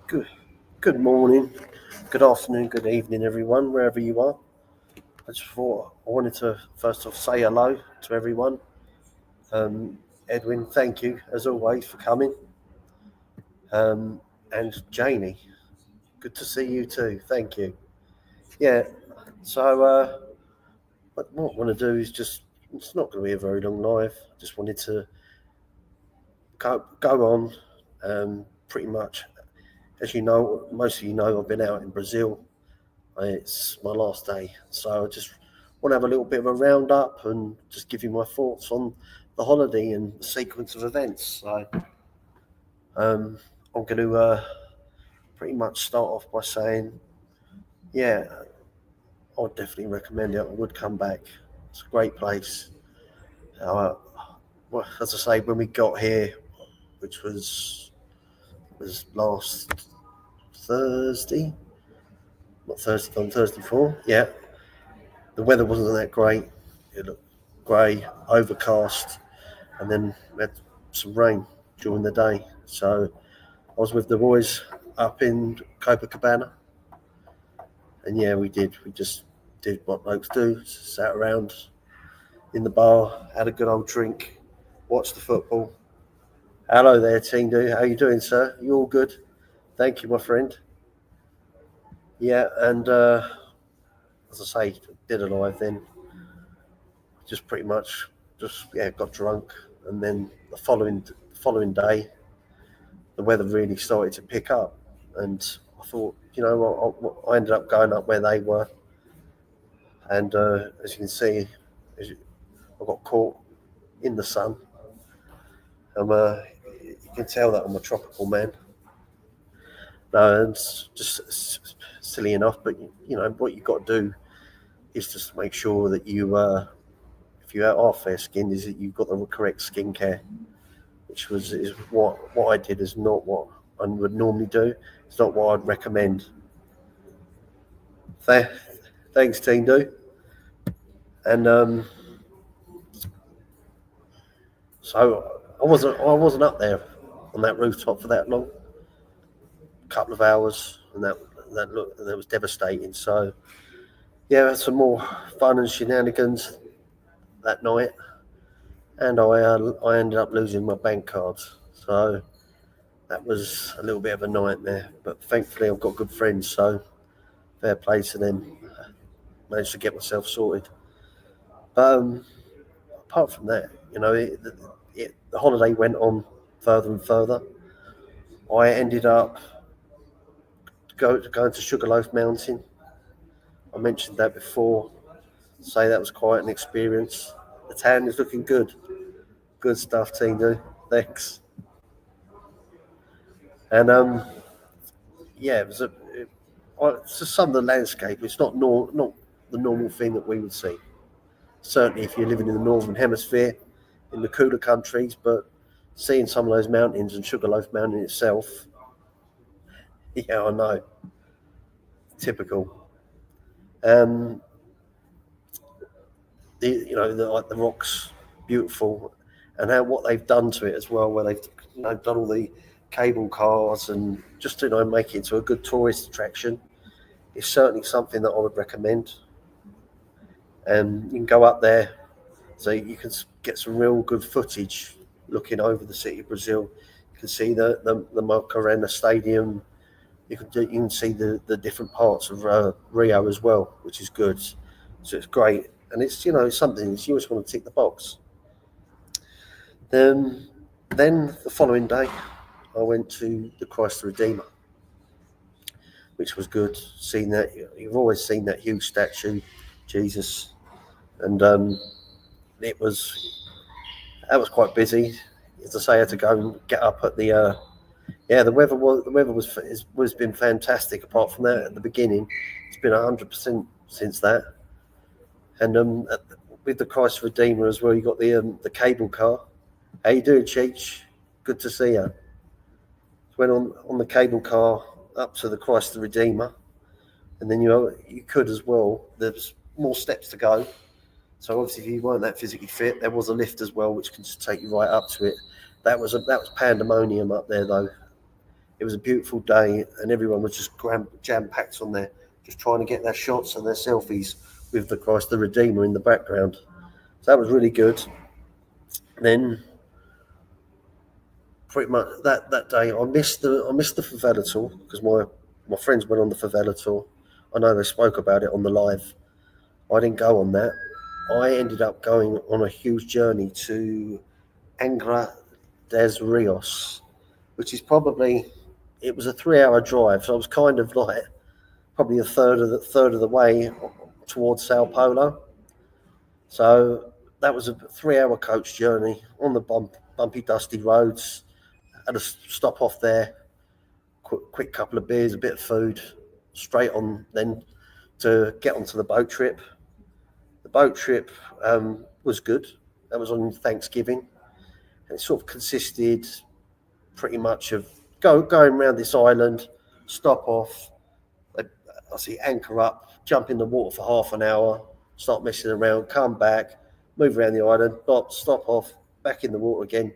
Good, good morning, good afternoon, good evening, everyone, wherever you are. I just thought I wanted to first off say hello to everyone. Edwin, thank you as always for coming. Um, and Janie, good to see you too. Thank you. Yeah. So what I want to do is it's not going to be a very long live. Just wanted to go on. Pretty much, as you know, most of you know, I've been out in Brazil. It's my last day, so I just want to have a little bit of a roundup and just give you my thoughts on the holiday and the sequence of events. So um, I'm going to pretty much start off by saying, yeah, I'd definitely recommend it. I would come back. It's a great place. Uh, well, as I say, when we got here, which was last Thursday, not Thursday, on Thursday 4, yeah, the weather wasn't that great. It looked grey, overcast, and then we had some rain during the day. So I was with the boys up in Copacabana, and yeah, we did. We just did what blokes do: sat around in the bar, had a good old drink, watched the football. Hello there, Tindu. How you doing, sir? You all good? Thank you, my friend. Yeah, and as I say, did a live then. Just pretty much, got drunk, and then the following day, the weather really started to pick up, and I thought, I ended up going up where they were, and as you can see, I got caught in the sun. You can tell that I'm a tropical man. No, it's just silly enough, but what you've got to do is just make sure that if you are fair skinned, is that you've got the correct skincare, which is what I did is not what I would normally do. It's not what I'd recommend. Th- Thanks, Team Do. And so I wasn't up there on that rooftop for that long, a couple of hours, and that was devastating. So yeah, I had some more fun and shenanigans that night, and I ended up losing my bank cards. So that was a little bit of a nightmare. But thankfully, I've got good friends, so fair play to them. Managed to get myself sorted. But apart from that, the holiday went on further and further. I ended up going to Sugarloaf Mountain. I mentioned that before. Say that was quite an experience. The town is looking good. Good stuff, Tino. Thanks. And yeah, it's just some of the landscape. It's not the normal thing that we would see. Certainly, if you're living in the northern hemisphere, in the cooler countries, but seeing some of those mountains and Sugarloaf Mountain itself, yeah, I know, typical. Um, like the rocks, beautiful, and how what they've done to it as well, where they've done all the cable cars and just make it into a good tourist attraction. It's certainly something that I would recommend. And you can go up there, so you can get some real good footage looking over the city of Brazil. You can see the Macarena Stadium. You can see the different parts of Rio as well, which is good. So it's great, and it's something that you just want to tick the box. Then the following day, I went to the Christ the Redeemer, which was good. Seeing that, you've always seen that huge statue, Jesus, and it was that was quite busy. As I say, I had to go and get up at the. Yeah, the weather was been fantastic. Apart from that, at the beginning, it's been 100% since that. And with the Christ Redeemer as well, you got the cable car. How you doing, Cheech? Good to see you. Went on the cable car up to the Christ the Redeemer, and then you could as well. There's more steps to go. So obviously, if you weren't that physically fit, there was a lift as well, which can just take you right up to it. That was pandemonium up there, though. It was a beautiful day, and everyone was just jam packed on there, just trying to get their shots and their selfies with the Christ the Redeemer in the background. So that was really good. Then pretty much that day, I missed the favela tour because my friends went on the favela tour. I know they spoke about it on the live. I didn't go on that. I ended up going on a huge journey to Angra des Rios, which is it was a 3 hour drive, so I was kind of like probably a third of the way towards Sao Paulo. So that was a 3 hour coach journey on the bumpy, dusty roads. Had a stop off there, quick couple of beers, a bit of food, straight on then to get onto the boat trip. The boat trip was good. That was on Thanksgiving. It sort of consisted pretty much of going around this island, stop off, I see anchor up, jump in the water for half an hour, start messing around, come back, move around the island, stop off, back in the water again.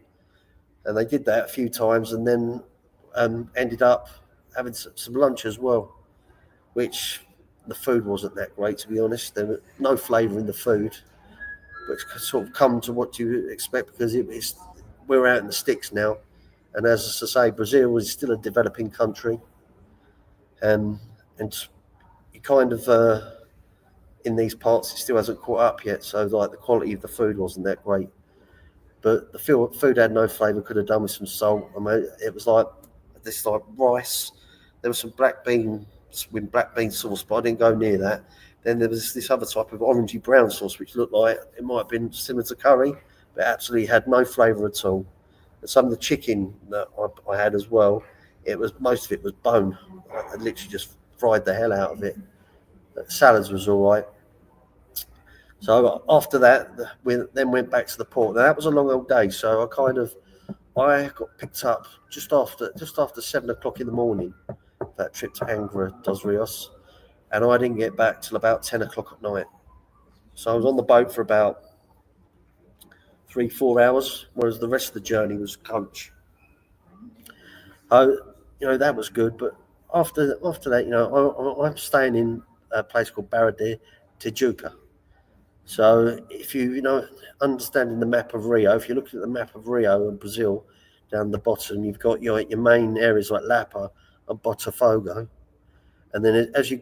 And they did that a few times, and then ended up having some lunch as well, which the food wasn't that great, to be honest. There was no flavour in the food, but it's sort of come to what you expect because we're out in the sticks now. And as I say, Brazil is still a developing country, and you kind of in these parts it still hasn't caught up yet. So like the quality of the food wasn't that great, but the food had no flavour. Could have done with some salt. I mean, it was like this like rice. There was some black bean sauce, but I didn't go near that. Then there was this other type of orangey brown sauce, which looked like it might have been similar to curry, but absolutely had no flavour at all. And some of the chicken that I had as well, most of it was bone. I literally just fried the hell out of it. But salads was all right. So after that, we then went back to the port. Now that was a long old day, so I got picked up just after 7 o'clock in the morning. That trip to Angra dos Rios, and I didn't get back till about 10 o'clock at night. So I was on the boat for about 3-4 hours, whereas the rest of the journey was coach. That was good. But after that, I'm staying in a place called Barra de Tijuca. So if understanding the map of Rio, if you're looking at the map of Rio and Brazil, down the bottom, you've got your main areas like Lapa and Botafogo. And then as it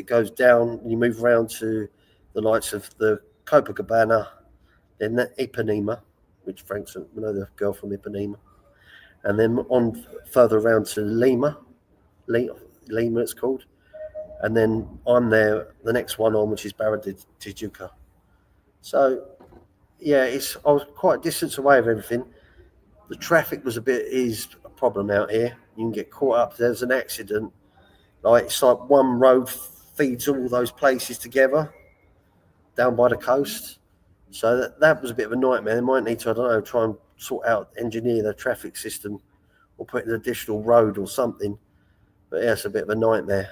goes down, you move around to the lights of the Copacabana, then Ipanema, which Frank's, the girl from Ipanema. And then on further around to Lima it's called. And then I'm there, the next one on, which is Barra de Tijuca. So, yeah, I was quite a distance away of everything. The traffic is a problem out here. You can get caught up. There's an accident. It's like one road feeds all those places together down by the coast. So that was a bit of a nightmare. They might need to, try and engineer the traffic system or put an additional road or something. But yeah, it's a bit of a nightmare.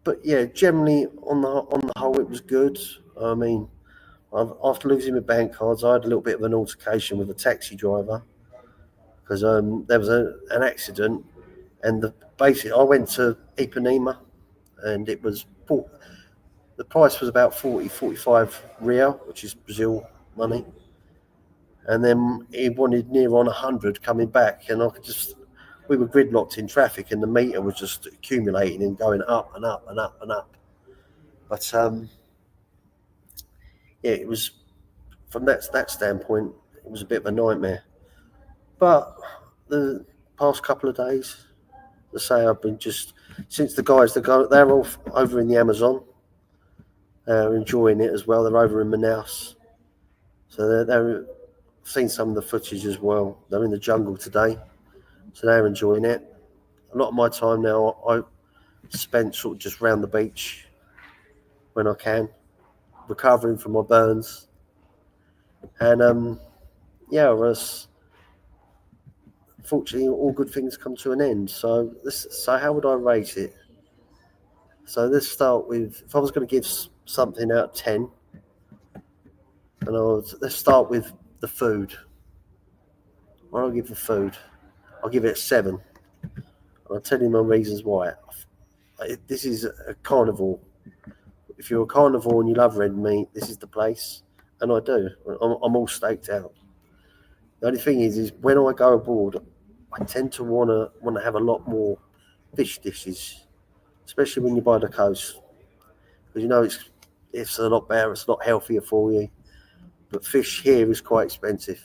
But yeah, generally on the whole, it was good. I mean, after losing my bank cards, I had a little bit of an altercation with a taxi driver because there was an accident, and I went to Ipanema, and the price was about 45 real, which is Brazil money, and then he wanted near on 100 coming back, and we were gridlocked in traffic, and the meter was just accumulating and going up and up and up and up. But yeah, it was from that standpoint, it was a bit of a nightmare. But the past couple of days, let's say I've been since they're all over in the Amazon. They're enjoying it as well. They're over in Manaus, so they're seen some of the footage as well. They're in the jungle today, so they're enjoying it. A lot of my time now I spent sort of just round the beach when I can, recovering from my burns, and fortunately all good things come to an end. So how would I rate it? So let's start with, if I was going to give something out of 10, let's start with the food. What I'll give the food. I'll give it a 7. I'll tell you my reasons why. This is a carnivore. If you're a carnivore and you love red meat, this is the place. And I do. I'm all staked out. The only thing is when I go abroad, I tend to want to have a lot more fish dishes, especially when you're by the coast, because you know it's a lot better. It's a lot healthier for you. But fish here is quite expensive,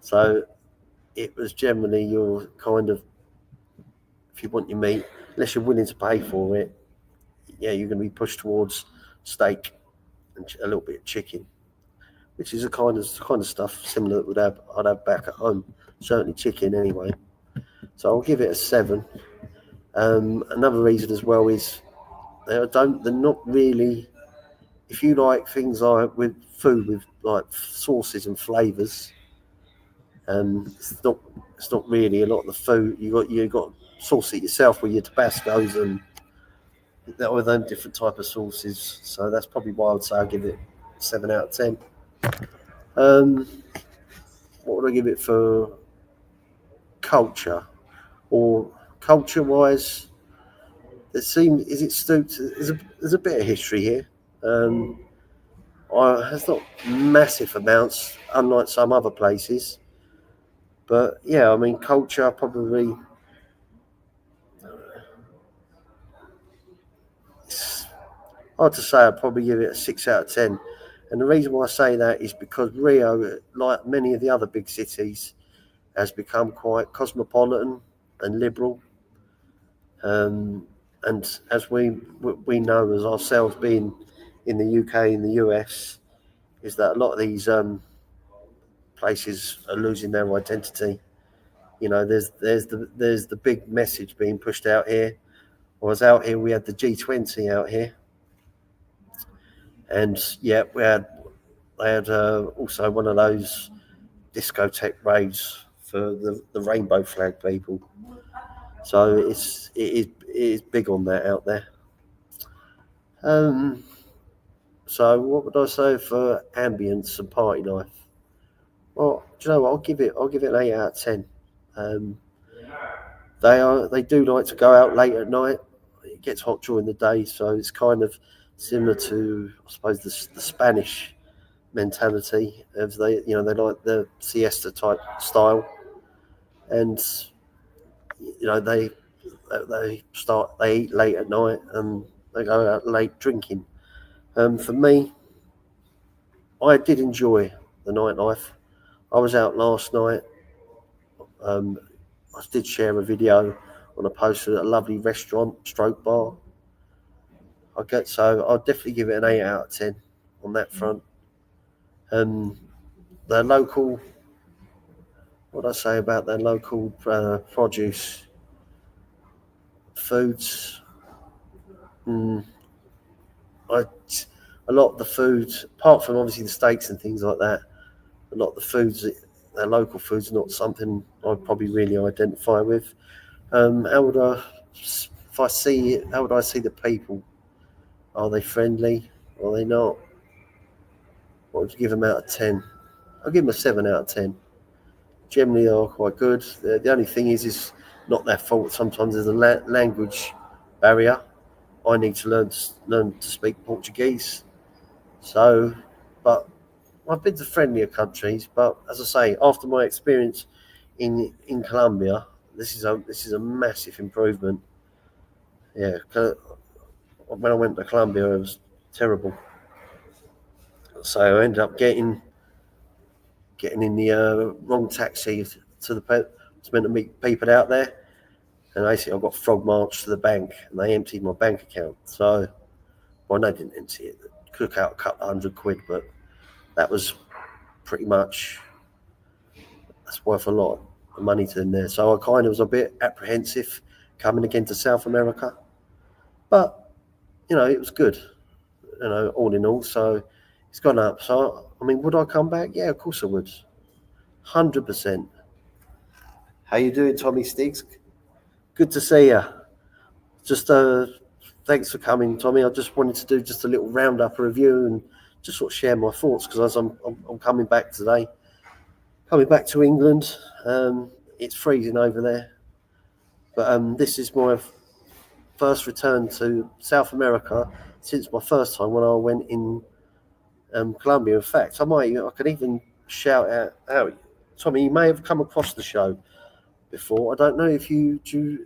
so it was generally your kind of, if you want your meat, unless you're willing to pay for it, yeah, you're going to be pushed towards steak and a little bit of chicken, which is a kind of stuff similar that I'd have back at home. Certainly chicken anyway. So I'll give it a 7. Another reason as well is they're not really. If you like things like with food with like sauces and flavors, it's not really a lot of the food. You got sauce it yourself with your Tabascos and with them different type of sauces. So that's probably why I would say I give it 7 out of 10. What would I give it for culture or culture wise? There's a bit of history here. It's not massive amounts, unlike some other places. But yeah, I mean, culture probably. It's hard to say. I'd probably give it a 6 out of 10. And the reason why I say that is because Rio, like many of the other big cities, has become quite cosmopolitan and liberal. And as we know as ourselves being in the UK and the US, is that a lot of these places are losing their identity. You know, there's the big message being pushed out here. I was out here. We had the G20 out here, and yeah, they had also one of those discotheque raves for the rainbow flag people. So it is big on that out there. So what would I say for ambience and party life? Well, do you know what? I'll give it an 8 out of 10. They do like to go out late at night. It gets hot during the day, so it's kind of similar to, I suppose, the Spanish mentality of they like the siesta type style, and they eat late at night and they go out late drinking. For me, I did enjoy the nightlife. I was out last night. I did share a video on a post at a lovely restaurant stroke bar. I'll definitely give it an 8 out of 10 on that front. The local, what I say about their local produce, foods. A lot of the foods, apart from obviously the steaks and things like that, a lot of the foods, their local foods, not something I'd probably really identify with. How would I see the people? Are they friendly? Are they not? What would you give them out of 10? I'll give them a 7 out of 10. Generally, they are quite good. The only thing is not their fault. Sometimes there's a language barrier. I need to learn to speak Portuguese. So, but I've been to friendlier countries. But as I say, after my experience in Colombia, this is a massive improvement. Yeah, when I went to Colombia, it was terrible. So I ended up getting in the wrong taxi to meant to meet people out there, and basically I got frog marched to the bank, and they emptied my bank account. So, well, they didn't empty it. They took out a couple £100, but that was pretty much, that's worth a lot of money to them there. So I kind of was a bit apprehensive coming again to South America, but it was good. All in all, so it's gone up. So I mean, would I come back? Yeah, of course I would. 100%. How you doing, Tommy Stiggs? Good to see you. Just thanks for coming, Tommy. I just wanted to do just a little roundup review and just sort of share my thoughts, because as I'm coming back today, coming back to England. it's freezing over there. But this is my first return to South America since my first time when I went in Colombia. In fact, I could even shout out, Tommy, you may have come across the show before. I don't know if they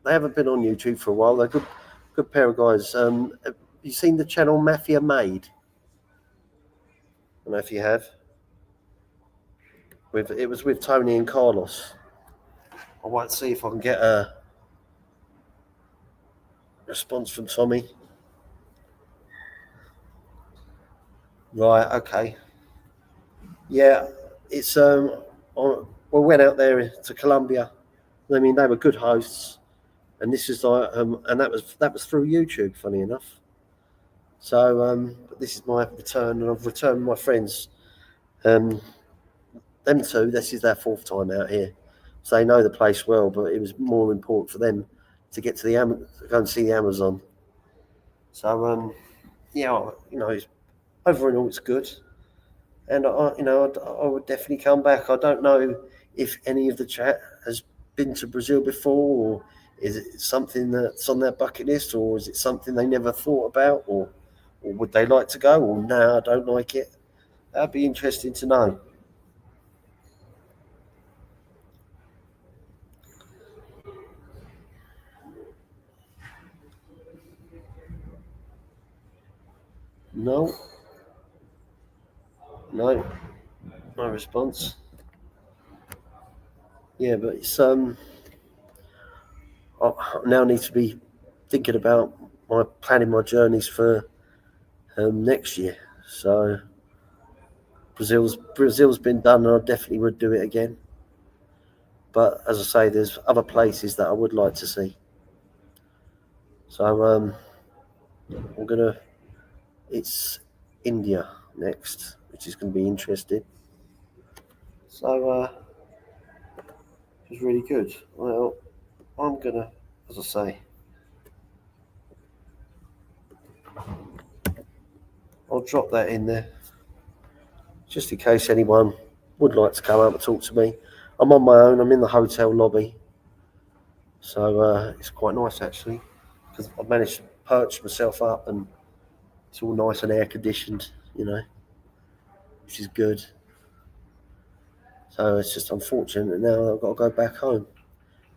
haven't been on YouTube for a while. They're good pair of guys. Have you seen the channel Mafia Made? I don't know if you have. It was with Tony and Carlos. I might see if I can get a response from Tommy. Right, okay. Yeah, it's we went out there to Colombia. I mean, they were good hosts, and this is like and that was through YouTube, funny enough. So but this is my return, and I've returned my friends. Them two, this is their fourth time out here, so they know the place well. But it was more important for them to get to go and see the Amazon. So yeah, overall it's good, and I would definitely come back. I don't know if any of the chat has been to Brazil before, or is it something that's on their bucket list, or is it something they never thought about, or would they like to go, or no, I don't like it. That'd be interesting to know. No, no, no response. Yeah, but it's I now need to be thinking about my planning my journeys for next year. So Brazil's been done, and I definitely would do it again. But as I say, there's other places that I would like to see. So I'm gonna. It's India next, which is going to be interesting. So it's really good. Well, I'm gonna, as I say, I'll drop that in there just in case anyone would like to come up and talk to me. I'm on my own. I'm in the hotel lobby, so it's quite nice actually because I've managed to perch myself up and it's all nice and air conditioned, which is good. So it's just unfortunate that now I've got to go back home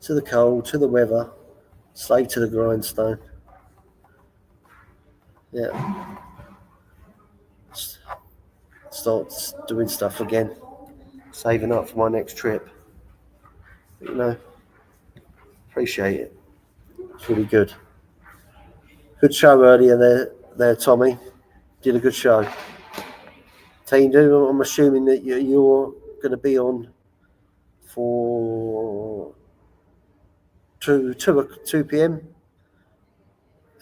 to the cold, to the weather, slave to the grindstone. Yeah, start doing stuff again, saving up for my next trip. But, appreciate it. It's really good. Good show earlier there, Tommy. Did a good show. Team do. I'm assuming that you're going to be on for 2 p.m.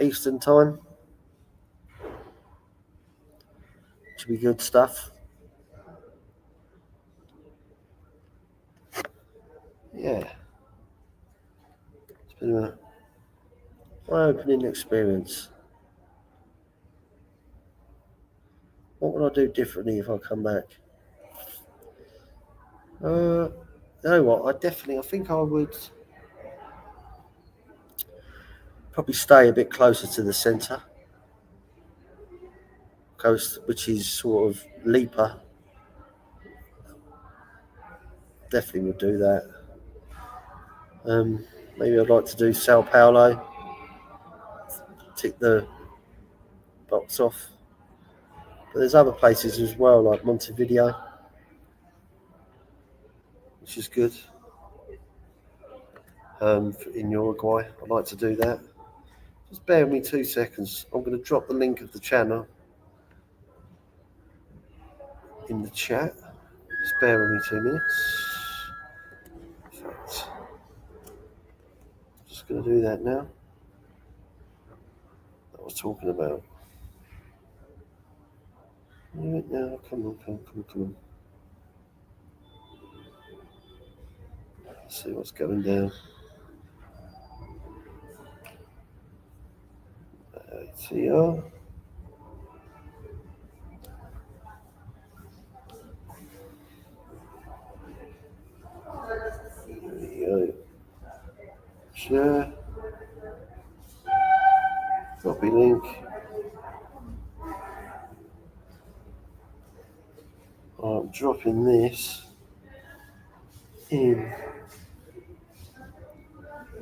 Eastern time. Should be good stuff. Yeah. It's been an eye-opening experience. What would I do differently if I come back? You know what? I think I would probably stay a bit closer to the centre coast, which is sort of Lipa. Definitely would do that. Maybe I'd like to do Sao Paulo, tick the box off. But there's other places as well, like Montevideo, which is good. In Uruguay, I'd like to do that. Just bear with me 2 seconds. I'm going to drop the link of the channel in the chat. Just bear with me 2 minutes. Perfect. Just going to do that now. That I was talking about. Do it now. Come on. Let's see what's going down. ATR. Share. Copy link. I'm dropping this in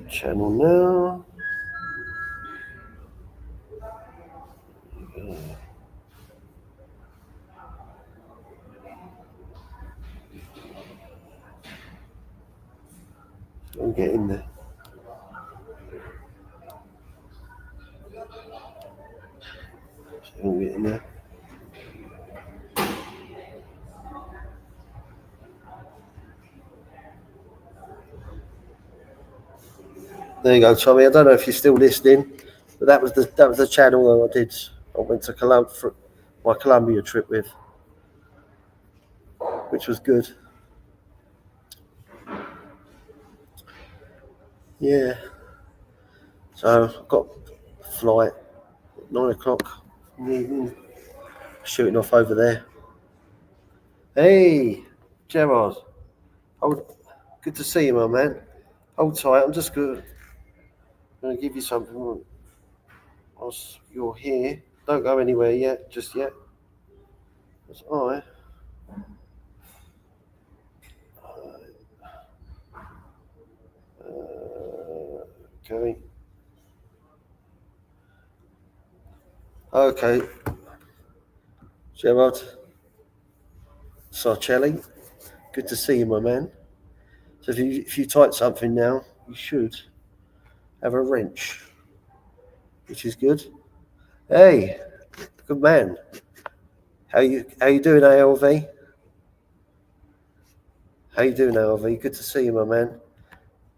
channel now. I'm getting there. I'm getting there. There you go, Tommy. I don't know if you're still listening, but that was the channel that I went to for my Colombia trip with, which was good. Yeah. So I've got a flight at 9 o'clock in the evening, shooting off over there. Hey, Gerard. Good to see you, my man. Hold tight. I'm just going to give you something whilst you're here. Don't go anywhere yet, just yet. That's I. Okay. Okay. Gerard Sarcelli. Good to see you, my man. So if you type something now, you should have a wrench, which is good. Hey, good man. How you doing, ALV? How you doing, ALV? Good to see you, my man.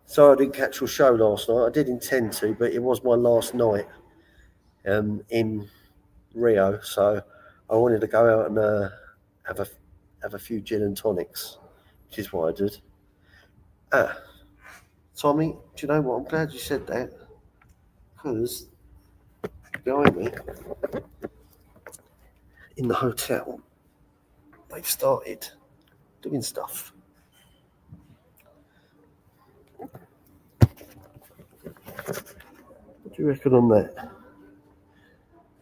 Sorry I didn't catch your show last night. I did intend to, but it was my last night in Rio, so I wanted to go out and have a few gin and tonics, which is what I did. Tommy, do you know what? I'm glad you said that, because behind me in the hotel, they've started doing stuff. What do you reckon on that?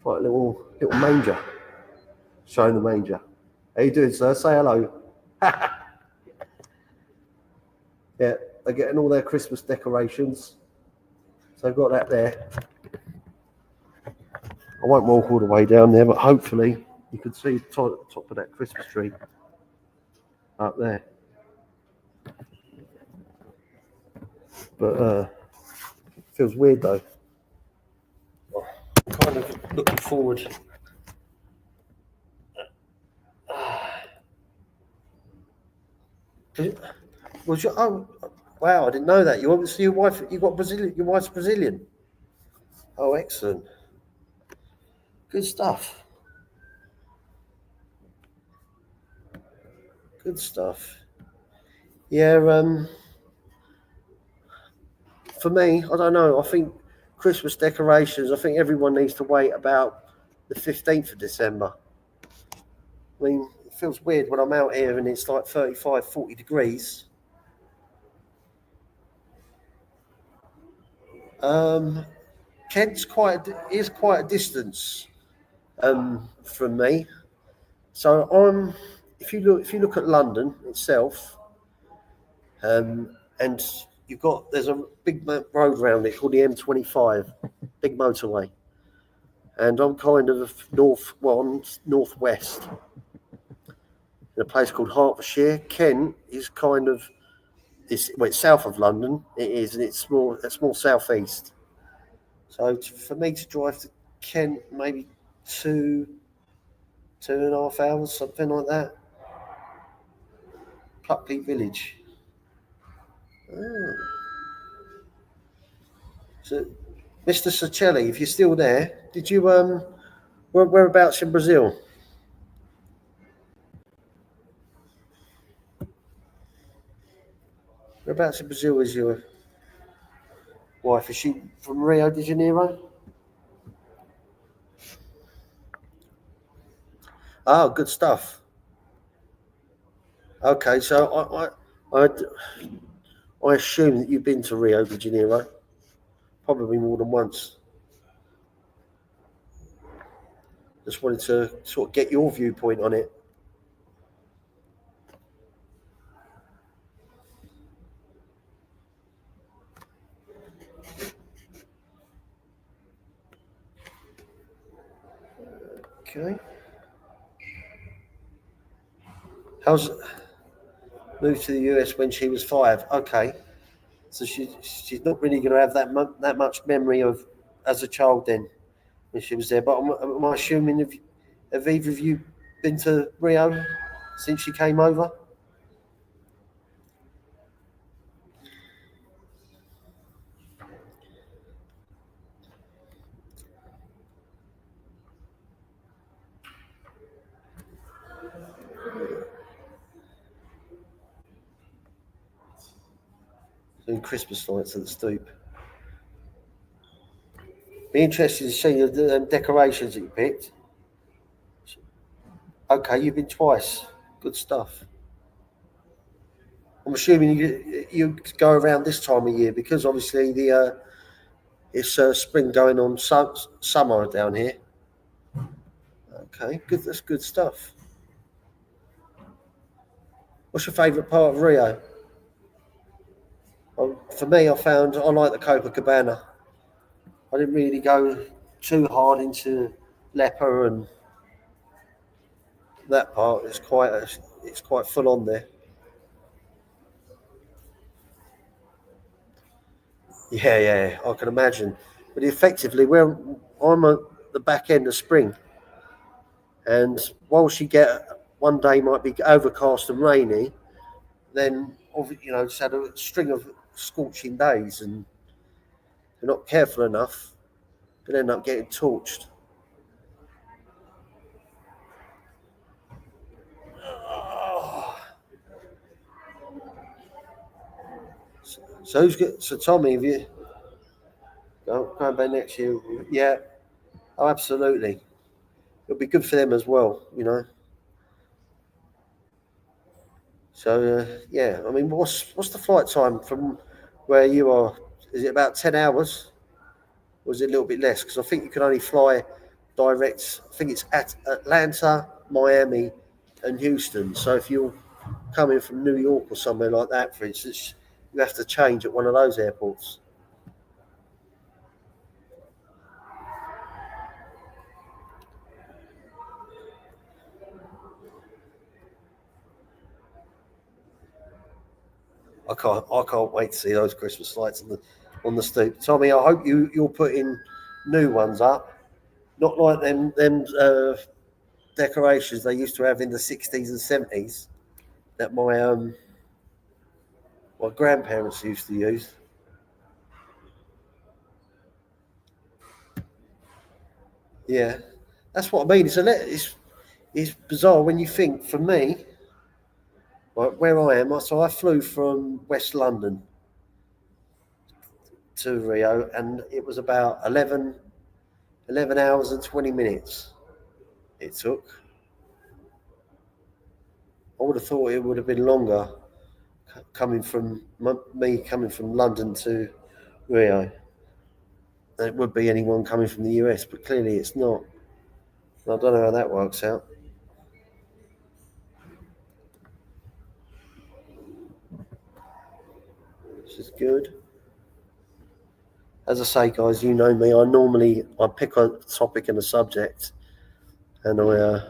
Like a little manger. Showing the manger. How you doing, sir? Say hello. Yeah, they're getting all their Christmas decorations. So I've got that there. I won't walk all the way down there, but hopefully you can see the top of that Christmas tree up there. But feels weird though. I'm kind of looking forward. Oh wow! I didn't know that. You obviously your wife. You got Brazilian. Your wife's Brazilian. Oh, excellent. Good stuff. Good stuff. Yeah. For me, I don't know. I think Christmas decorations. I think everyone needs to wait about the 15th of December. I mean, it feels weird when I'm out here and it's like 35, 40 degrees. Kent's quite a distance from me. So if you look at London itself, and there's a big road around it called the M25, big motorway, and I'm kind of northwest in a place called Hertfordshire. Kent is kind of it's south of London. It is, and it's more southeast. So for me to drive to Kent, maybe 2.5 hours, something like that. Pluckley Village. Oh. So, Mr. Sarcelli, if you're still there, did you whereabouts in Brazil? Whereabouts in Brazil is your wife? Is she from Rio de Janeiro? Oh, good stuff. Okay, so I assume that you've been to Rio de Janeiro. probably more than once. Just wanted to sort of get your viewpoint on it. Okay. How's moved to the US when she was 5? Okay. So she's not really going to have that much memory of as a child then when she was there. But am I assuming have either of you been to Rio since she came over? Doing Christmas lights at the stoop. Be interested to see the decorations that you picked. Okay, you've been twice. Good stuff. I'm assuming you go around this time of year because obviously the it's spring going on summer down here. Okay, good. That's good stuff. What's your favourite part of Rio? Well, for me, I like the Copacabana. I didn't really go too hard into Leper and that part. It's quite full on there. Yeah, yeah, I can imagine. But effectively, I'm at the back end of spring, and whilst you get one day might be overcast and rainy, then just had a string of scorching days, and if you're not careful enough, you can end up getting torched. So who's good? So Tommy, have you going back next year? Yeah, oh, absolutely. It'll be good for them as well. So yeah, I mean, what's the flight time from where you are? Is it about 10 hours, or is it a little bit less? Because I think you can only fly direct. I think it's at Atlanta, Miami, and Houston. So if you're coming from New York or somewhere like that, for instance, you have to change at one of those airports. I can't wait to see those Christmas lights on the stoop. Tommy, I hope you're putting new ones up, not like them decorations they used to have in the 60s and 70s that my grandparents used to use. Yeah, that's what I mean. It's bizarre when you think. For me, like where I am, so I flew from West London to Rio, and it was about 11 hours and 20 minutes it took. I would have thought it would have been longer coming from me coming from London to Rio than it would be anyone coming from the US, but clearly it's not. I don't know how that works out. This is good. As I say, guys, you know me. I pick a topic and a subject, and I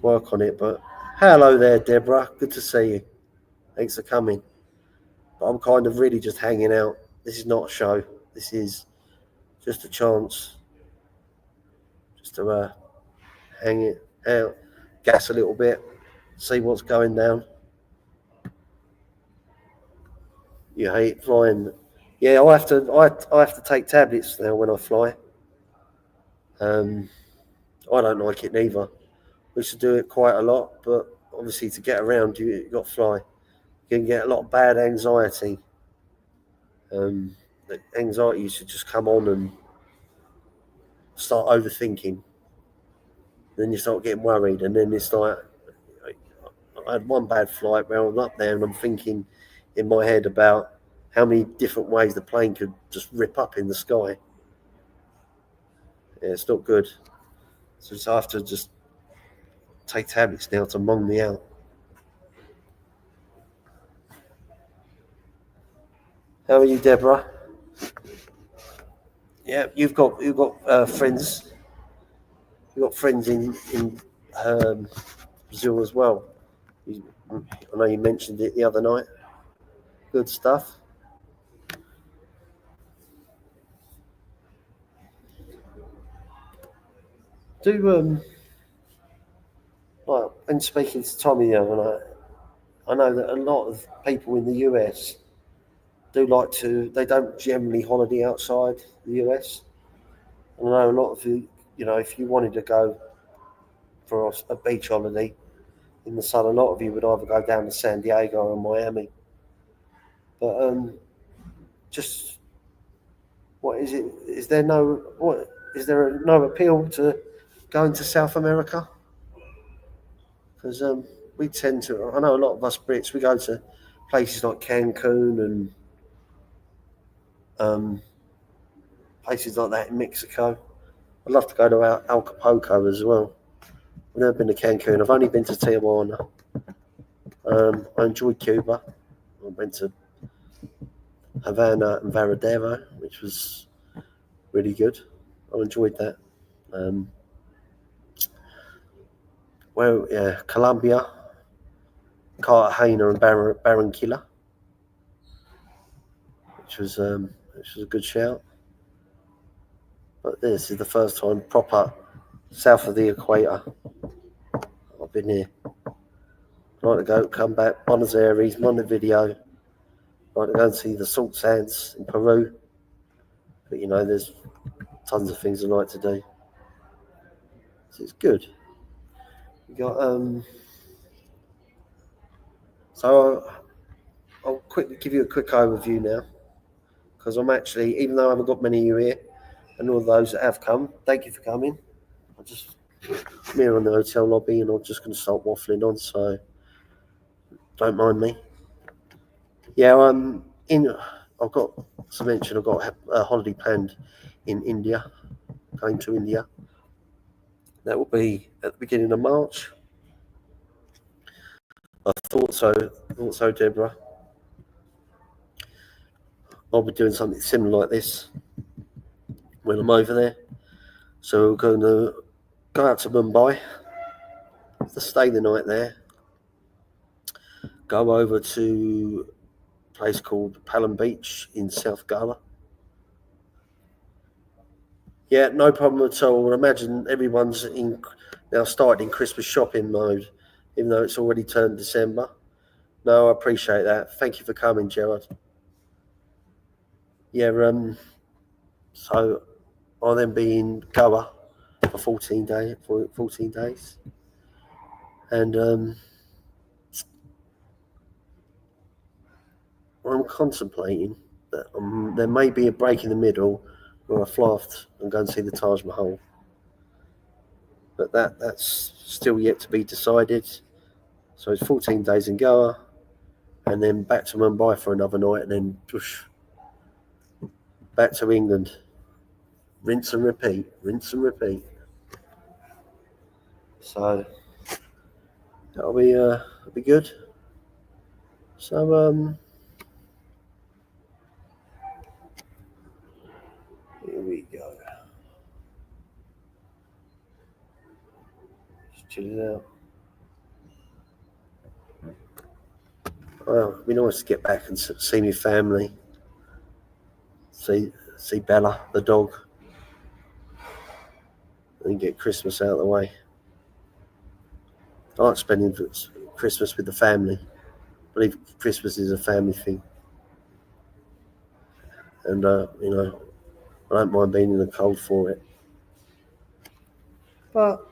work on it. But hello there, Deborah. Good to see you. Thanks for coming. But I'm kind of really just hanging out. This is not a show. This is just a chance just to hang it out, gas a little bit, see what's going down. You hate flying. Yeah, I have to take tablets now when I fly. Um, I don't like it neither. We used to do it quite a lot, but obviously to get around, you got to fly. You can get a lot of bad anxiety. The anxiety used to just come on and start overthinking. Then you start getting worried, and then it's like I had one bad flight where I'm up there and I'm thinking in my head about how many different ways the plane could just rip up in the sky. Yeah, it's not good. So I have to just take tablets now to mong me out. How are you, Deborah? Yeah, you've got friends. You've got friends in Brazil as well. I know you mentioned it the other night. Good stuff. Do like when speaking to Tommy the other night, I know that a lot of people in the US do like to. They don't generally holiday outside the US. And I know a lot of you know, if you wanted to go for a beach holiday in the sun, a lot of you would either go down to San Diego or Miami. But just what is it? Is there no what? Is there no appeal to going to South America? Because we tend to. I know a lot of us Brits. We go to places like Cancun and um, places like that in Mexico. I'd love to go to Acapulco as well. I've never been to Cancun. I've only been to Tijuana. I enjoyed Cuba. I went to Havana and Varadero, which was really good. I enjoyed that. Um, well, yeah, Colombia, Cartagena, and Barranquilla, which was a good shout. But this is the first time proper south of the equator. I've been here. I'd like to go, come back, Buenos Aires, Montevideo. I'd like to go and see the salt sands in Peru. But you know, there's tons of things I like to do. So it's good. We got so I'll quickly give you a quick overview now, because I'm actually, even though I haven't got many of you here, and all those that have come, thank you for coming. I'm just here in the hotel lobby, and I'm just going to start waffling on, so don't mind me. Yeah, I've got to mention I've got a holiday planned in India, going to India. That will be at the beginning of March. I thought so, Deborah. I'll be doing something similar like this when I'm over there. So we're going to go out to Mumbai, to stay the night there, go over to a place called Palm Beach in South Goa. Yeah, no problem at all. I imagine everyone's now started in Christmas shopping mode, even though it's already turned December. No, I appreciate that. Thank you for coming, Gerard. Yeah, so I'll then be in Goa for 14 days. And I'm contemplating that there may be a break in the middle where I fly off and go and see the Taj Mahal. But that's still yet to be decided. So it's 14 days in Goa, and then back to Mumbai for another night, and then back to England. Rinse and repeat, rinse and repeat. So that'll be good. So here we go. Just chill it out. Well, it'd be nice to get back and see my family. See Bella, the dog, and get Christmas out of the way. I like spending Christmas with the family. I believe Christmas is a family thing. And, you know, I don't mind being in the cold for it. But,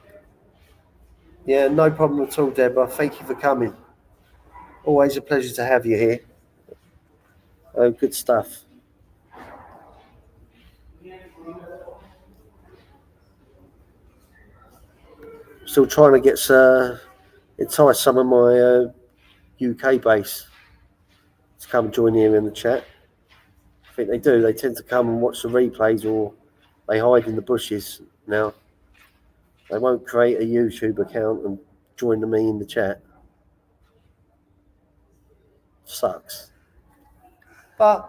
yeah, no problem at all, Deborah. Thank you for coming. Always a pleasure to have you here. Oh, good stuff. Still trying to get entice some of my UK base to come join here in the chat. think they do. They tend to come and watch the replays, or they hide in the bushes now. They won't create a YouTube account and join me in the chat. Sucks. But,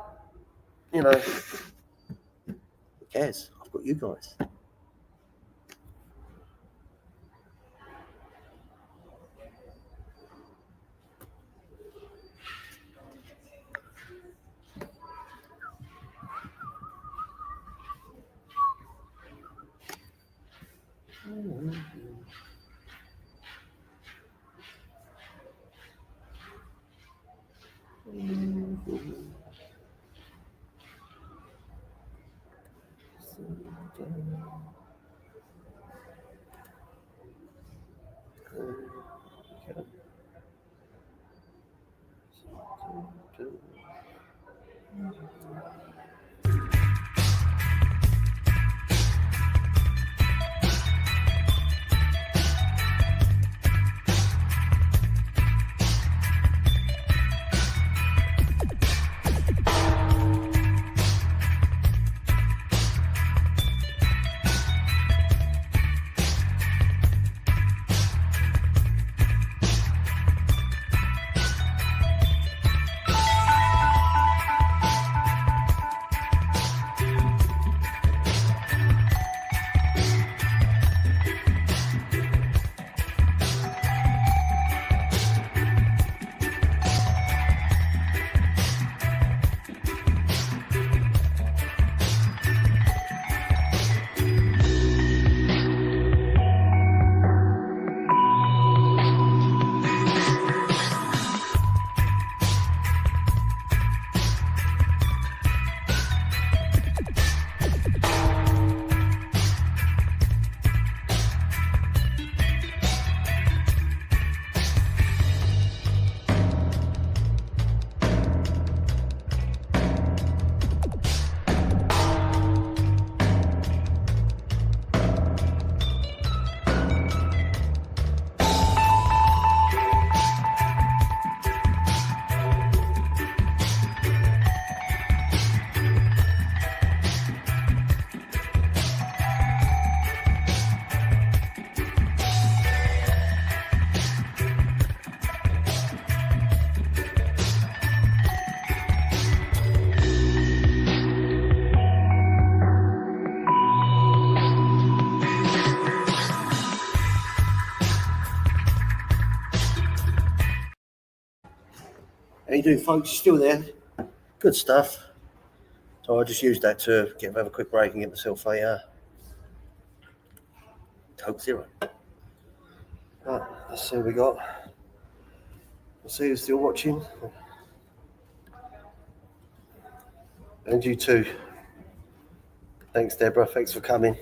you know, who cares? I've got you guys. How you doing, folks? You still there? Good stuff. So I just used that to have a quick break and get myself a Coke Zero. Right, let's see what we got. Let's see who's still watching. And you too. Thanks, Deborah. Thanks for coming.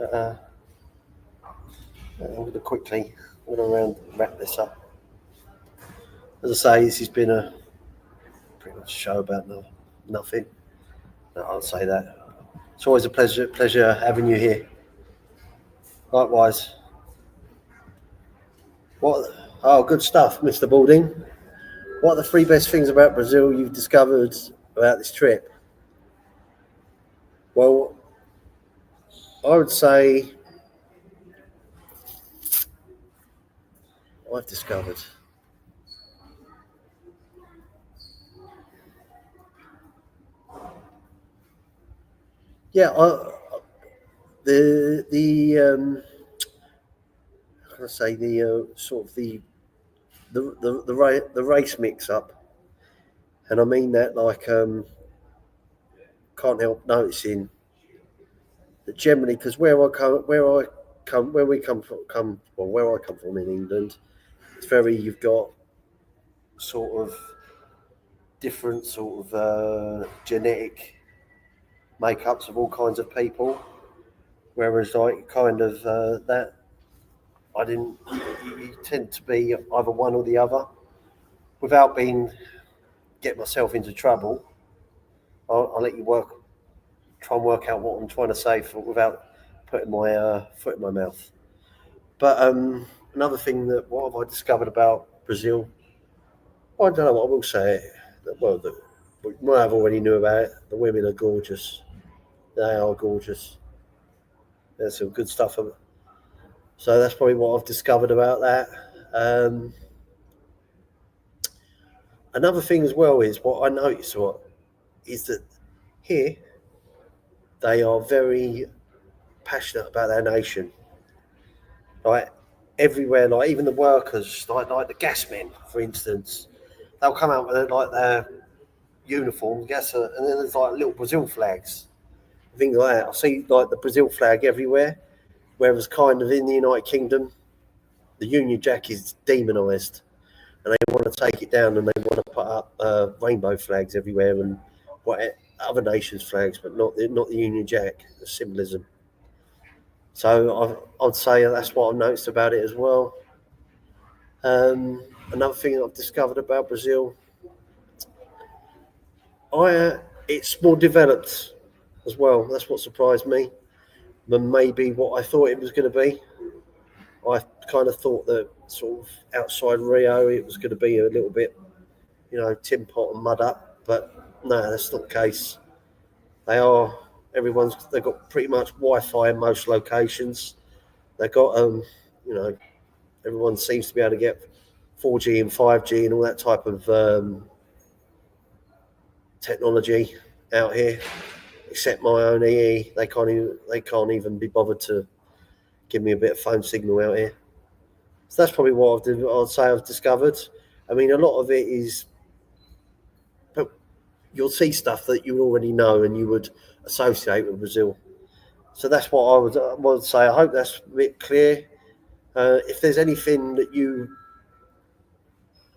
I'm going to quickly wrap this up. As I say, this has been a pretty much a show about nothing. No, I'll say that. It's always a pleasure having you here. Likewise. Oh, good stuff, Mr. Balding. What are the 3 best things about Brazil you've discovered about this trip? Well, I would say I've discovered. Yeah, how can I say, the sort of the race mix up, and I mean that like can't help noticing that generally, because where I come from in England, it's very, you've got sort of different sort of genetic makeups of all kinds of people, whereas like kind of that I didn't. You tend to be either one or the other. Without get myself into trouble, I'll let you try and work out what I'm trying to say without putting my foot in my mouth. But another thing what have I discovered about Brazil? Well, I don't know what I will say. Well, But you might have already knew about it. The women are gorgeous. They are gorgeous. There's some good stuff. So that's probably what I've discovered about that. Um, Another thing as well is what I noticed. What is that here they are very passionate about their nation. Like everywhere, like even the workers, like the gas men, for instance, they'll come out with like their uniforms, and then there's like little Brazil flags, things like that. I see like the Brazil flag everywhere, whereas kind of in the United Kingdom, the Union Jack is demonised, and they want to take it down, and they want to put up rainbow flags everywhere and what other nations' flags, but not the Union Jack, the symbolism. So I'd say that's what I've noticed about it as well. Another thing that I've discovered about Brazil, it's more developed as well. That's what surprised me than maybe what I thought it was going to be. I kind of thought that sort of outside Rio it was going to be a little bit, tin pot and mud up, but no, that's not the case. They've got pretty much Wi-Fi in most locations. They've got you know, everyone seems to be able to get 4G and 5G and all that type of technology out here, except my own EE. They can't even be bothered to give me a bit of phone signal out here. So that's probably what I'd say I've discovered. I mean, a lot of it is, but you'll see stuff that you already know and you would associate with Brazil. So that's what I would say. I hope that's a bit clear. If there's anything that you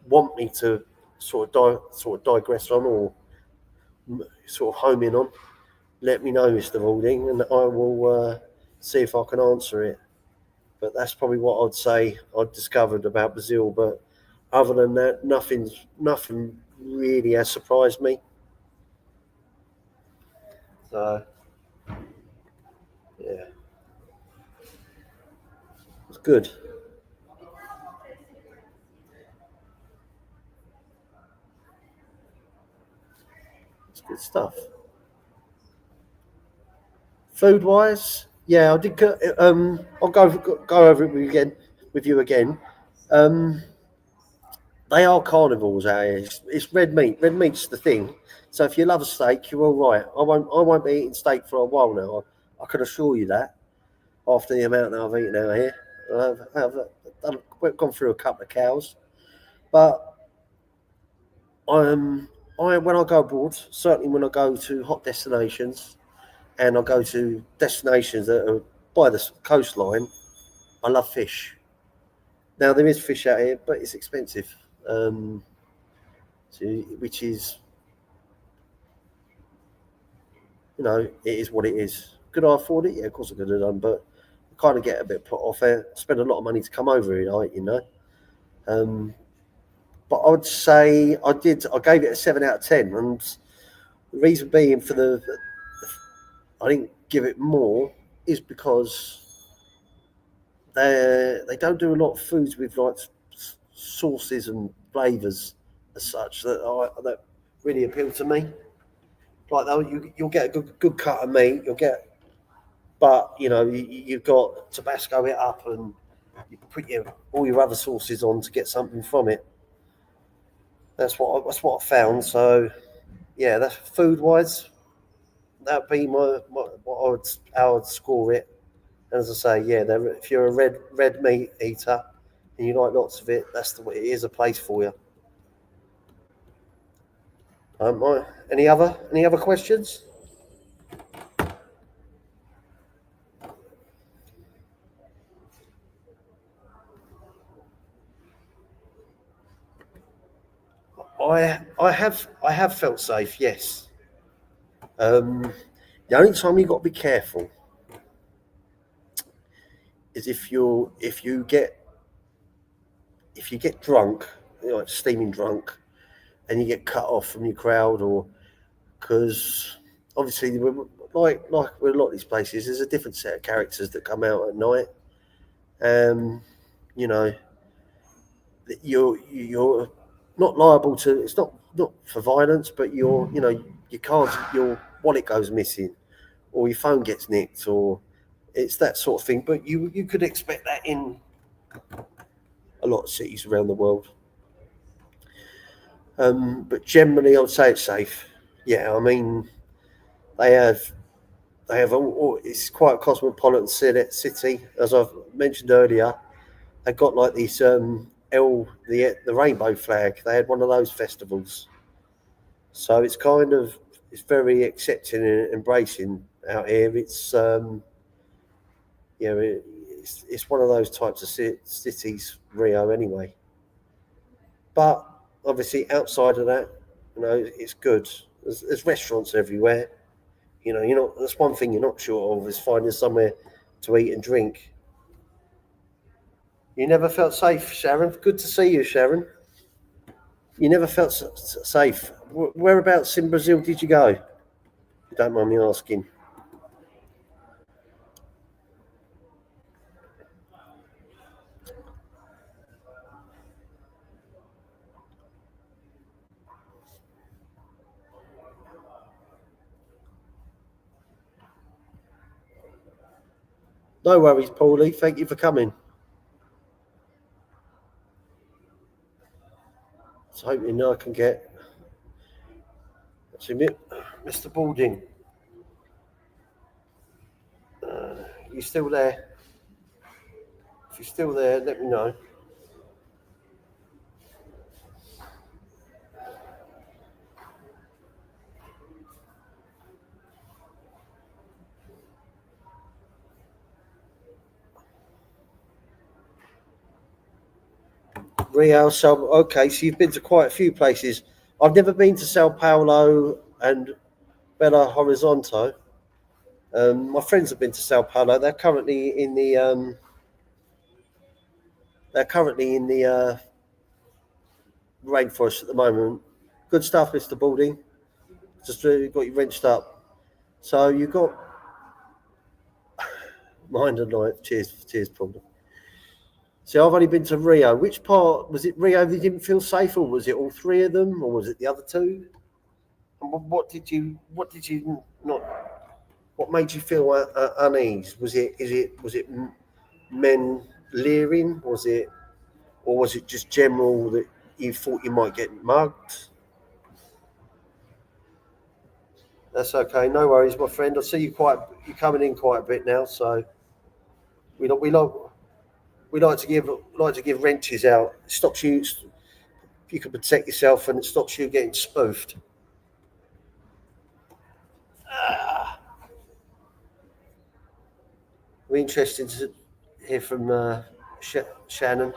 want me to sort of digress on or sort of home in on, let me know, Mr. Valding, and I will see if I can answer it. But that's probably what I'd say I'd discovered about Brazil. But other than that, nothing really has surprised me. So yeah, it's good. It's good stuff. Food wise, yeah, I did. I'll go over it with you again. Um, they are carnivores out here. It's red meat. Red meat's the thing. So if you love a steak, you're all right. I won't be eating steak for a while now. I can assure you that. After the amount that I've eaten out here, I've gone through a couple of cows. But when I go abroad, certainly when I go to hot destinations, and I go to destinations that are by the coastline, I love fish. Now there is fish out here, but it's expensive. So, which is, it is what it is. Could I afford it? Yeah, of course I could have done, but I kind of get a bit put off there. Spend a lot of money to come over here, But I would say I did. I gave it a 7 out of 10, and the reason being I didn't give it more is because they don't do a lot of foods with like sauces and flavors as such that really appeal to me. Like though you'll get a good cut of meat, but you've got Tabasco it up and you put all your other sauces on to get something from it. That's what I found. So yeah, that's food wise. That'd be how I would score it. And as I say, yeah, if you're a red meat eater and you like lots of it, that's the way it is a place for you. Any other questions? I have felt safe. Yes. The only time you got to be careful is if you get drunk, like steaming drunk, and you get cut off from your crowd, or because obviously like with a lot of these places, there's a different set of characters that come out at night. Um, you know, you're not liable to. It's not for violence, but your cards, your wallet goes missing, or your phone gets nicked, or it's that sort of thing. But you could expect that in a lot of cities around the world. But generally, I would say it's safe. Yeah, I mean they have it's quite a cosmopolitan city, as I've mentioned earlier. They've got like these the rainbow flag. They had one of those festivals, so it's very accepting and embracing out here. It's one of those types of cities, Rio, anyway. But obviously, outside of that, it's good. There's restaurants everywhere. That's one thing you're not sure of is finding somewhere to eat and drink. You never felt safe, Sharon. Good to see you, Sharon. You never felt safe. Whereabouts in Brazil did you go? If you don't mind me asking. No worries, Paulie. Thank you for coming. So hoping I can get. That's it, Mr. Balding. You still there? If you're still there, let me know. Rio, so okay, so you've been to quite a few places. I've never been to Sao Paulo and Belo Horizonte. My friends have been to Sao Paulo. They're currently in the rainforest at the moment. Good stuff, Mr. Balding. Just really got you wrenched up. So you got mind and life. Cheers, Balding. So I've only been to Rio. Which part was it? Rio that didn't feel safe, or was it all three of them, or was it the other two? And what did you not? What made you feel unease? Was it men leering? Or was it just general that you thought you might get mugged? That's okay, no worries, my friend. I see you're coming in quite a bit now, so we like we like we like to give wrenches out. It stops you. You can protect yourself, and it stops you getting spoofed. We're interested to hear from Shannon.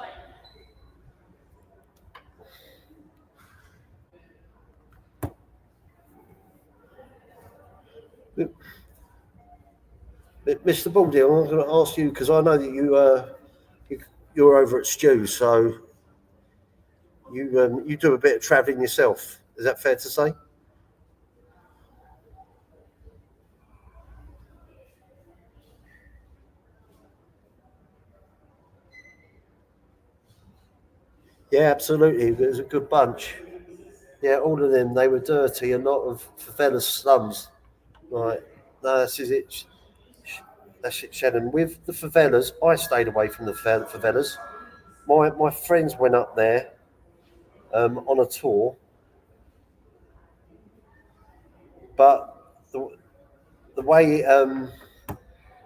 Mr. Baldy, I'm going to ask you because I know that you're over at Stew, so you do a bit of travelling yourself. Is that fair to say? Yeah, absolutely. It was a good bunch. Yeah, all of them. They were dirty. A lot of favelas slums. Right. No, that's it. That's it, Shannon. With the favelas, I stayed away from the favelas. My friends went up there on a tour, but the way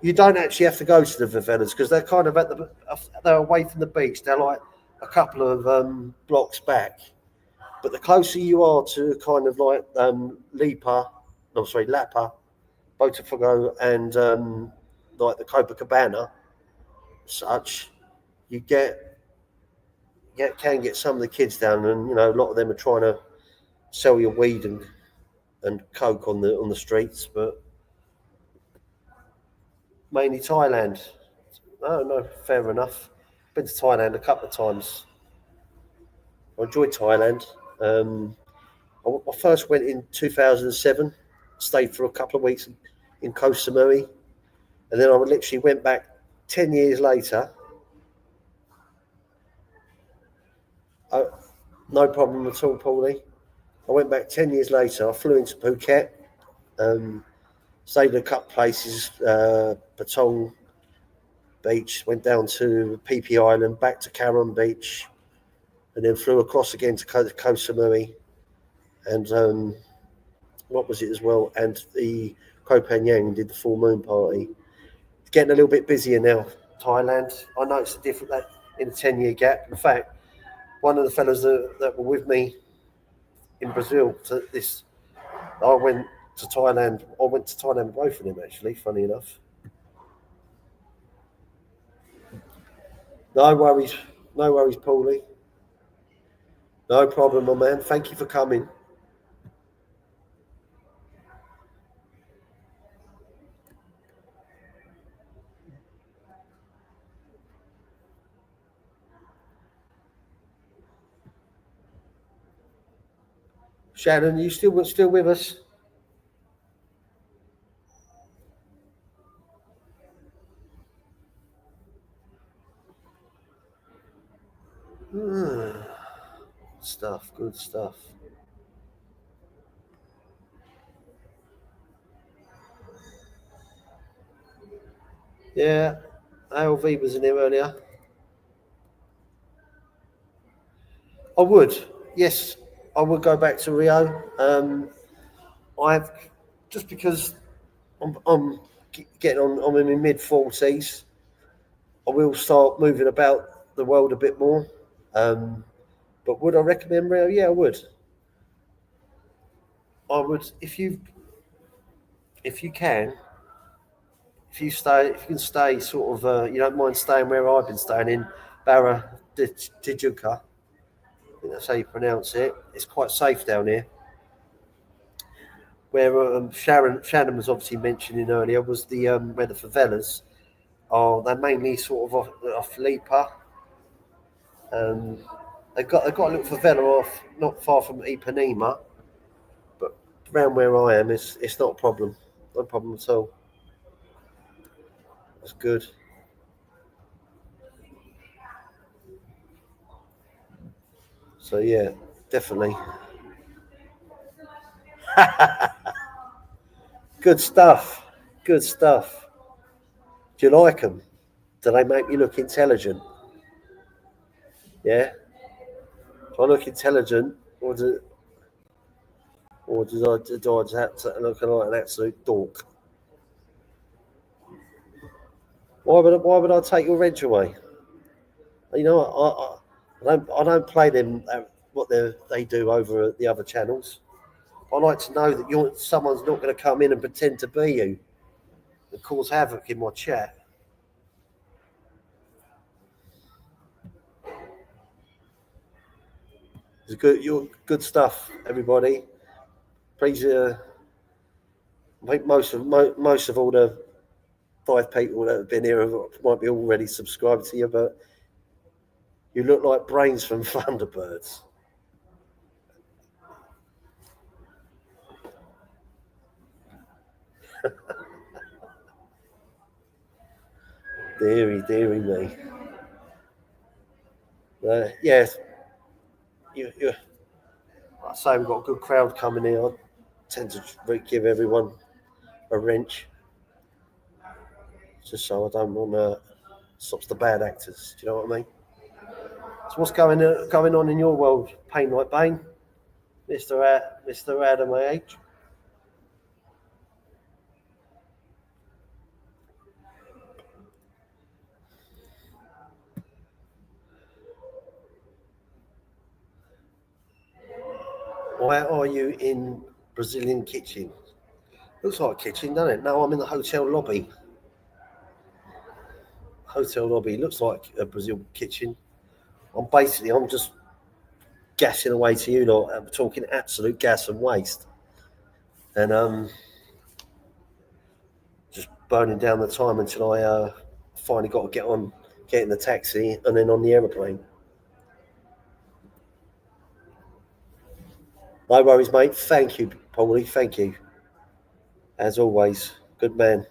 you don't actually have to go to the favelas because they're kind of they're away from the beach. They're like a couple of blocks back. But the closer you are to kind of like Lapa, Botafogo, and like the Copacabana, such, you can get some of the kids down, and a lot of them are trying to sell you weed and coke on the streets, but mainly Thailand. No, no, fair enough. Been to Thailand a couple of times. I enjoyed Thailand. I first went in 2007, stayed for a couple of weeks in Koh Samui, and then I literally went back 10 years later. No problem at all, Paulie. I went back 10 years later. I flew into Phuket, stayed in a couple of places, Patong Beach, went down to Phi Phi Island, back to Karen Beach, and then flew across again to Koh Samui, and what was it as well? And the Koh Phangan did the full moon party. It's getting a little bit busier now, Thailand. I noticed a different that in a 10-year gap. In fact, one of the fellas that were with me in Brazil to this, I went to Thailand. I went to Thailand with both of them actually. Funny enough. No worries, no worries, Paulie. No problem, my man. Thank you for coming. Shannon, you still with us? Mm, stuff, good stuff. Yeah, ALV was in here earlier. I would, yes, I would go back to Rio. I've just because I'm getting on. I'm in my mid 40s. I will start moving about the world a bit more. Um, but would I recommend Rio? Yeah, I would. I would if you can, if you can stay sort of, you don't mind staying where I've been staying in Barra Tijuca. I think that's how you pronounce it. It's quite safe down here. Where Shannon was obviously mentioning earlier was the where the favelas are. They're mainly sort of off Lipa. Um, they've got a little favela off not far from Ipanema, but around where I am, it's not a problem. No problem at all. That's good. So yeah, definitely. Good stuff. Good stuff. Do you like them? Do they make me look intelligent? Yeah. Do I look intelligent, or do I just have to look like an absolute dork? Why would I take your wrench away? You know, I don't play them what they do over the other channels. I like to know that someone's not going to come in and pretend to be you and cause havoc in my chat. It's good, you're good stuff, everybody. Please, I think most of all the 5 people that have been here might be already subscribed to you, but you look like brains from Thunderbirds. Deary me. Yes, you, I say we've got a good crowd coming here. I tend to give everyone a wrench, just so I don't want to stops the bad actors. Do you know what I mean? So what's going on in your world? Pain like Bane, Mister Adam H. Why are you in Brazilian kitchen? Looks like a kitchen, doesn't it? No, I'm in the hotel lobby. Hotel lobby looks like a Brazil kitchen. I'm just gassing away to you lot. I'm talking absolute gas and waste, and just burning down the time until I finally got to get in the taxi, and then on the aeroplane. No worries, mate. Thank you, Paulie. Thank you, as always. Good man.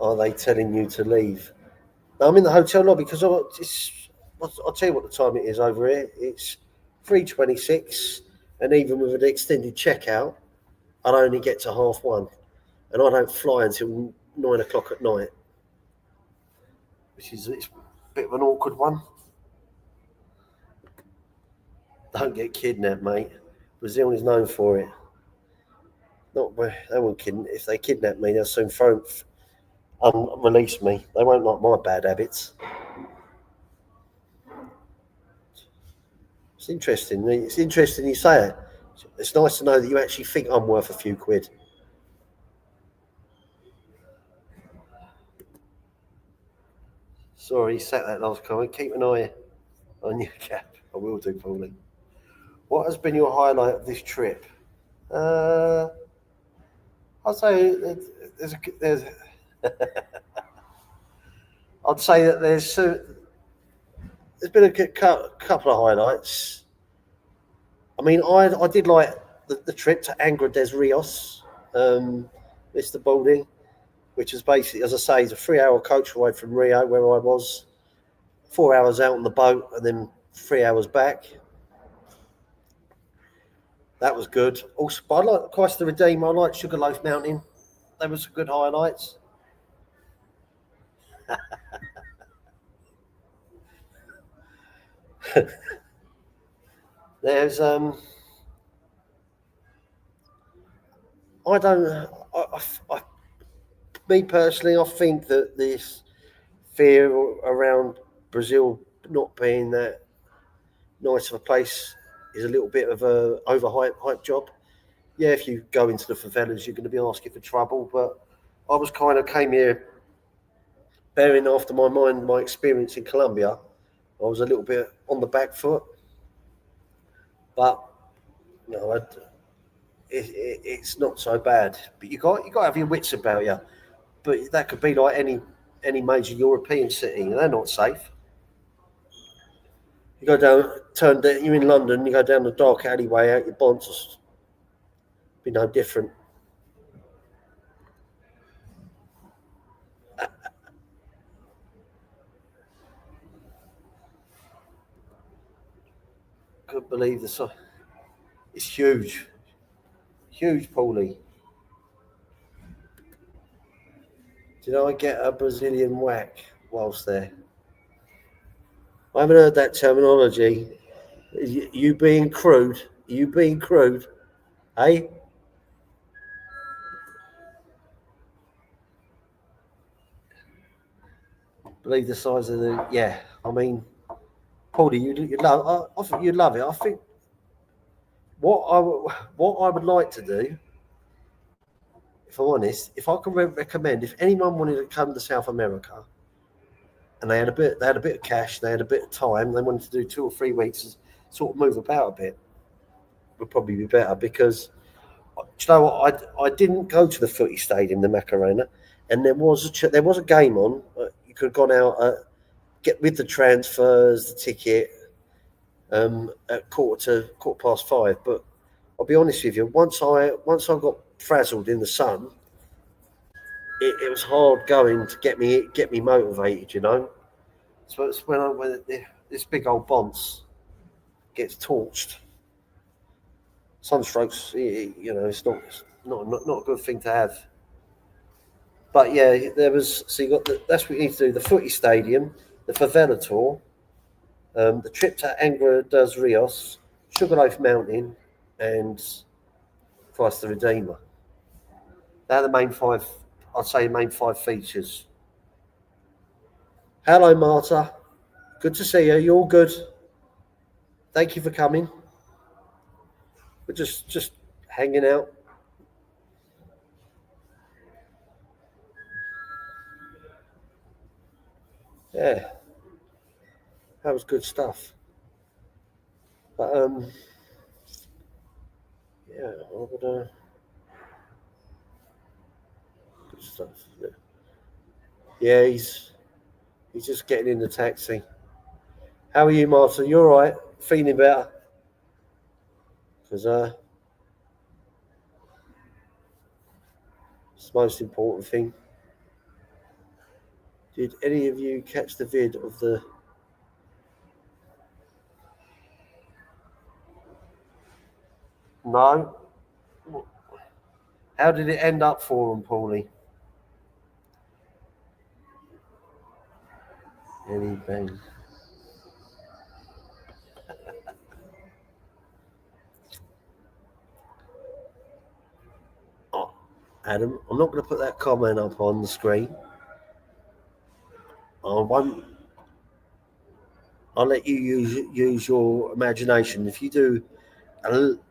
are they telling you to leave? Now, I'm in the hotel lobby because I'll tell you what the time it is over here. It's 3:26, and even with an extended checkout, I'd only get to 1:30, and I don't fly until 9 o'clock at night, which is it's a bit of an awkward one. Don't get kidnapped, mate. Brazil is known for it. Not they won't kidnap. If they kidnap me, they'll soon release me. They won't like my bad habits. It's interesting. It's interesting you say it. It's nice to know that you actually think I'm worth a few quid. Sorry, sat that last comment. Keep an eye on your cap. I will do, Paulie. What has been your highlight of this trip? Uh, I'd say there's I'd say that there's been a couple of highlights. I mean, I did like the trip to Angra des Rios, Mr. Balding, which is basically, as I say, is a 3 hour coach ride from Rio, where I was, 4 hours out on the boat, and then 3 hours back. That was good. Also, but I like Christ the Redeemer. I like Sugarloaf Mountain. They were some good highlights. There's I don't I, me personally, I think that this fear around Brazil not being that nice of a place is a little bit of a hype job. Yeah, if you go into the favelas, you're going to be asking for trouble. But I was kind of came here bearing after my mind my experience in Colombia. I was a little bit on the back foot, but you know, it's not so bad. But you got to have your wits about you. But that could be like any major European city. They're not safe. You go down, you're in London. You go down the dark alleyway out your bonds. Be no different. Couldn't believe the size. It's huge, huge, Paulie. Did I get a Brazilian whack whilst there? I haven't heard that terminology. You being crude? You being crude? Hey, believe the size of the yeah. I mean, Paulie, you love. I think you'd love it. I think what I would like to do, if I'm honest, if I can recommend, if anyone wanted to come to South America and they had a bit of cash, they had a bit of time, they wanted to do 2 or 3 weeks, and sort of move about a bit, would probably be better because do you know what? I didn't go to the footy stadium, the Macarena, and there was a game on. You could have gone out, get with the transfers, the ticket, at quarter past 5. But I'll be honest with you, once I got frazzled in the sun, it was hard going to get me motivated. You know, so it's when this big old bonce gets torched. Sunstrokes, you know, it's not a good thing to have. But yeah, there was. So you got that's what you need to do: the footy stadium, the favela tour, the trip to Angra dos Rios, Sugarloaf Mountain, and Christ the Redeemer. They're the main five. I'd say main five features. Hello, Marta. Good to see you. You all good? Thank you for coming. We're just hanging out. Yeah, that was good stuff. But yeah, I would good stuff. Yeah, yeah he's just getting in the taxi. How are you, Martha? You all right? Feeling better? Because it's the most important thing. Did any of you catch the vid of the... No? How did it end up for them, Paulie? Any bang. Oh, Adam, I'm not going to put that comment up on the screen. I won't. I'll let you use your imagination. If you do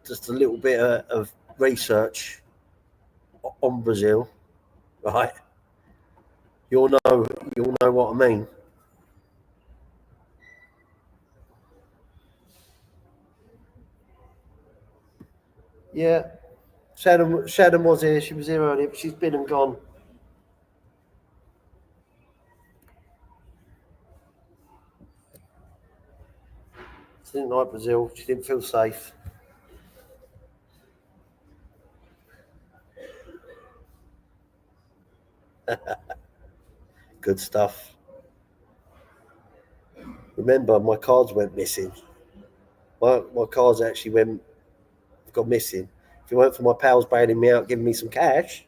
just a little bit of research on Brazil, right? You'll know what I mean. Yeah, Shannon was here. She was here earlier, but she's been and gone. She didn't like Brazil. She didn't feel safe. Good stuff. Remember, my cards went missing. My cards actually got missing. If it weren't for my pals bailing me out, giving me some cash.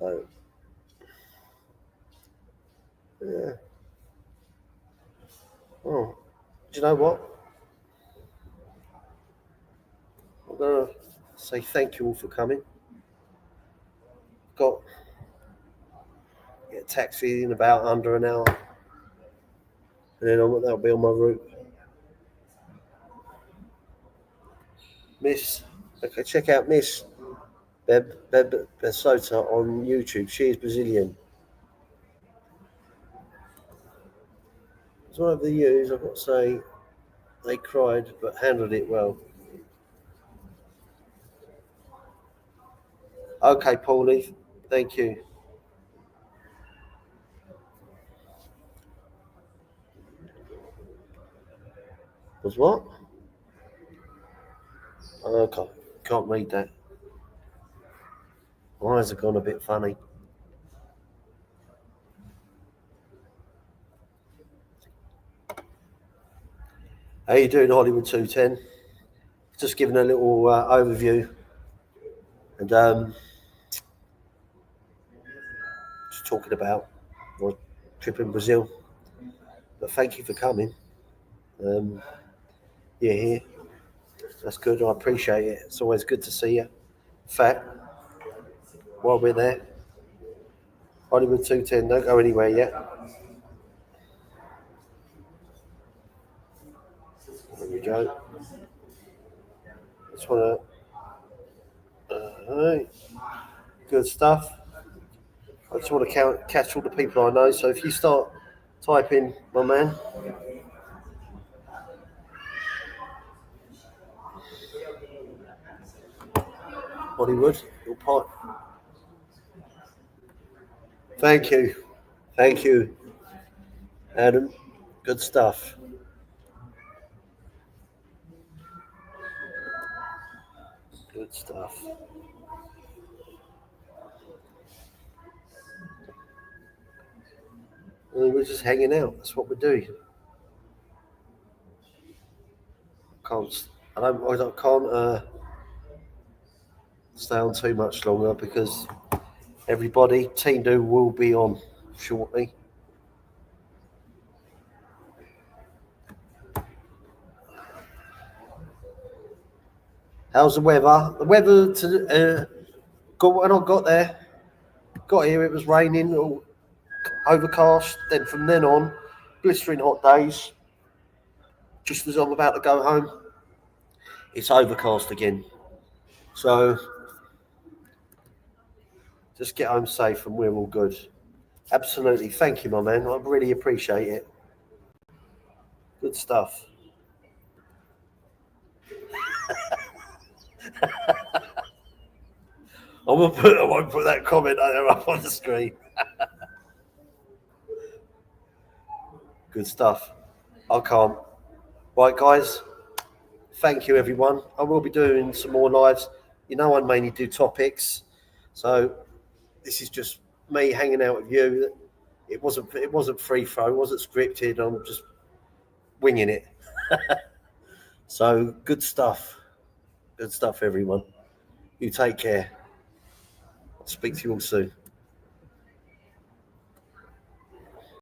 Oh, yeah. Oh, do you know what? I'm gonna say thank you all for coming. Got get a taxi in about under an hour, and then that'll be on my route. Miss, okay, check out Miss Beb Besota on YouTube. She is Brazilian. It's one of the U's, I've got to say, they cried but handled it well. Okay, Paulie, thank you. Was what? Okay, can't read that. My eyes have gone a bit funny. How you doing, Hollywood 210? Just giving a little overview and just talking about my trip in Brazil. But thank you for coming. You're here. That's good. I appreciate it. It's always good to see you. Fat, while we're there. Hollywood 210, don't go anywhere yet. There we go. Just want to... good stuff. I just want to catch all the people I know. So if you start typing, my man. Hollywood, your part. Thank you. Thank you, Adam. Good stuff. Good stuff. We're just hanging out. That's what we do. I can't stay on too much longer because everybody, Team Do will be on shortly. How's the weather? The weather when I got here, it was raining, overcast. Then from then on, blistering hot days. Just as I'm about to go home, it's overcast again. So just get home safe and we're all good. Absolutely. Thank you, my man. I really appreciate it. Good stuff. I won't put that comment up on the screen. Good stuff. I can't. Right, guys. Thank you, everyone. I will be doing some more lives. You know, I mainly do topics, so this is just me hanging out with you. It wasn't free throw. It wasn't scripted. I'm just winging it. So good stuff. Good stuff, everyone. You take care. I'll speak to you all soon.